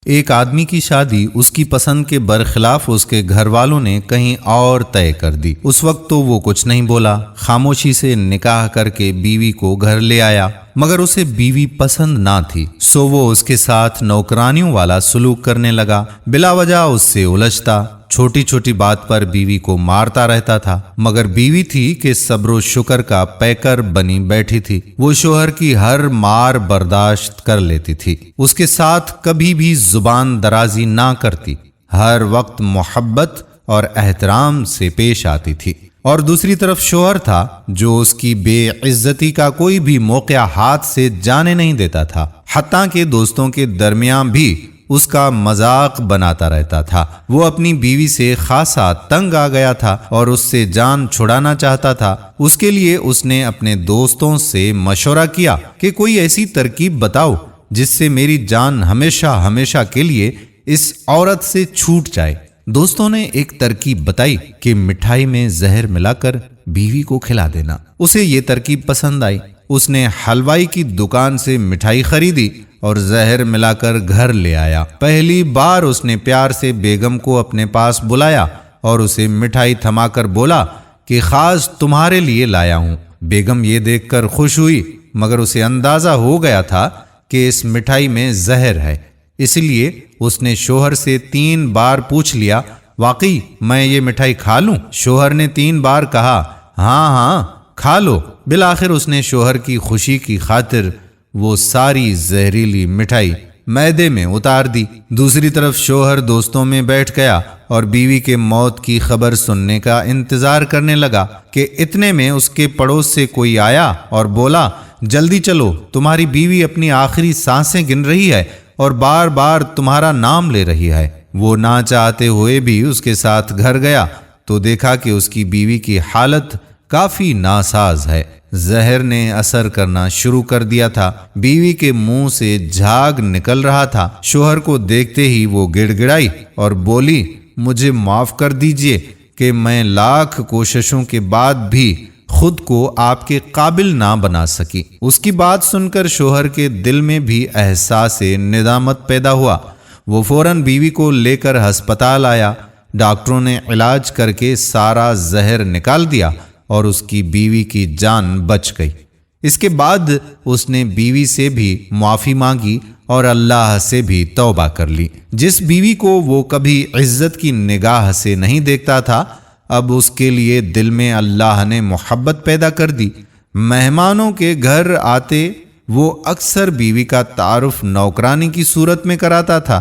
ایک آدمی کی شادی اس کی پسند کے برخلاف اس کے گھر والوں نے کہیں اور طے کر دی۔ اس وقت تو وہ کچھ نہیں بولا، خاموشی سے نکاح کر کے بیوی کو گھر لے آیا، مگر اسے بیوی پسند نہ تھی، سو وہ اس کے ساتھ نوکرانیوں والا سلوک کرنے لگا، بلا وجہ اس سے الجھتا، چھوٹی چھوٹی بات پر بیوی کو مارتا رہتا تھا، مگر بیوی تھی کہ صبر و شکر کا پیکر بنی بیٹھی تھی، وہ شوہر کی ہر مار برداشت کر لیتی تھی، اس کے ساتھ کبھی بھی زبان درازی نہ کرتی، ہر وقت محبت اور احترام سے پیش آتی تھی۔ اور دوسری طرف شوہر تھا جو اس کی بے عزتی کا کوئی بھی موقع ہاتھ سے جانے نہیں دیتا تھا، حتیٰ کہ دوستوں کے درمیان بھی اس کا مذاق بناتا رہتا تھا۔ وہ اپنی بیوی سے خاصا تنگ آ گیا تھا اور اس سے جان چھڑانا چاہتا تھا۔ اس کے لیے اس نے اپنے دوستوں سے مشورہ کیا کہ کوئی ایسی ترکیب بتاؤ جس سے میری جان ہمیشہ ہمیشہ کے لیے اس عورت سے چھوٹ جائے۔ دوستوں نے ایک ترکیب بتائی کہ مٹھائی میں زہر ملا کر بیوی کو کھلا دینا۔ اسے یہ ترکیب پسند آئی، اس نے حلوائی کی دکان سے مٹھائی خریدی اور زہر ملا کر گھر لے آیا۔ پہلی بار اس نے پیار سے بیگم کو اپنے پاس بلایا اور اسے مٹھائی تھما کر بولا کہ خاص تمہارے لیے لایا ہوں۔ بیگم یہ دیکھ کر خوش ہوئی، مگر اسے اندازہ ہو گیا تھا کہ اس مٹھائی میں زہر ہے، اس لیے اس نے شوہر سے 3 بار پوچھ لیا، واقعی میں یہ مٹھائی کھا لوں؟ شوہر نے 3 بار کہا، ہاں ہاں کھا لو۔ بالآخر اس نے شوہر کی خوشی کی خاطر وہ ساری زہریلی مٹھائی معدے میں اتار دی۔ دوسری طرف شوہر دوستوں میں بیٹھ گیا اور بیوی کے موت کی خبر سننے کا انتظار کرنے لگا کہ اتنے میں اس کے پڑوس سے کوئی آیا اور بولا، جلدی چلو، تمہاری بیوی اپنی آخری سانسیں گن رہی ہے اور بار بار تمہارا نام لے رہی ہے۔ وہ نہ چاہتے ہوئے بھی اس کے ساتھ گھر گیا تو دیکھا کہ اس کی بیوی کی حالت کافی ناساز ہے، زہر نے اثر کرنا شروع کر دیا تھا، بیوی کے منہ سے جھاگ نکل رہا تھا۔ شوہر کو دیکھتے ہی وہ گڑ گڑائی اور بولی، مجھے معاف کر دیجئے کہ میں لاکھ کوششوں کے بعد بھی خود کو آپ کے قابل نہ بنا سکی۔ اس کی بات سن کر شوہر کے دل میں بھی احساس ندامت پیدا ہوا۔ وہ فوراً بیوی کو لے کر ہسپتال آیا، ڈاکٹروں نے علاج کر کے سارا زہر نکال دیا اور اس کی بیوی کی جان بچ گئی۔ اس کے بعد اس نے بیوی سے بھی معافی مانگی اور اللہ سے بھی توبہ کر لی۔ جس بیوی کو وہ کبھی عزت کی نگاہ سے نہیں دیکھتا تھا، اب اس کے لیے دل میں اللہ نے محبت پیدا کر دی۔ مہمانوں کے گھر آتے وہ اکثر بیوی کا تعارف نوکرانی کی صورت میں کراتا تھا۔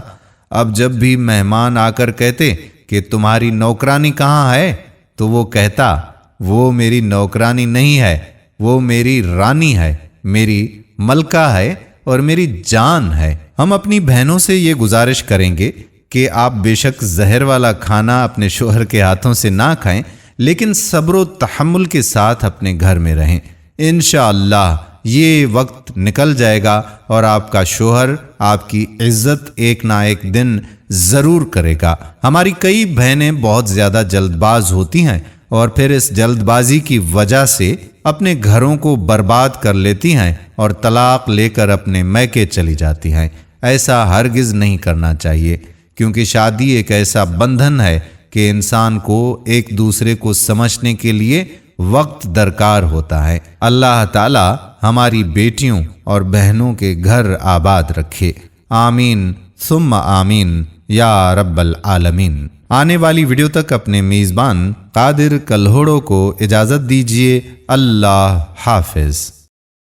اب جب بھی مہمان آ کر کہتے کہ تمہاری نوکرانی کہاں ہے، تو وہ کہتا، وہ میری نوکرانی نہیں ہے، وہ میری رانی ہے، میری ملکہ ہے اور میری جان ہے۔ ہم اپنی بہنوں سے یہ گزارش کریں گے کہ آپ بے شک زہر والا کھانا اپنے شوہر کے ہاتھوں سے نہ کھائیں، لیکن صبر و تحمل کے ساتھ اپنے گھر میں رہیں۔ انشاءاللہ یہ وقت نکل جائے گا اور آپ کا شوہر آپ کی عزت ایک نہ ایک دن ضرور کرے گا۔ ہماری کئی بہنیں بہت زیادہ جلد باز ہوتی ہیں اور پھر اس جلد بازی کی وجہ سے اپنے گھروں کو برباد کر لیتی ہیں اور طلاق لے کر اپنے میکے چلی جاتی ہیں۔ ایسا ہرگز نہیں کرنا چاہیے، کیونکہ شادی ایک ایسا بندھن ہے کہ انسان کو ایک دوسرے کو سمجھنے کے لیے وقت درکار ہوتا ہے۔ اللہ تعالی ہماری بیٹیوں اور بہنوں کے گھر آباد رکھے، آمین ثم آمین یا رب العالمین۔ آنے والی ویڈیو تک اپنے میزبان قادر کلہوڑو کو اجازت دیجیے۔ اللہ حافظ۔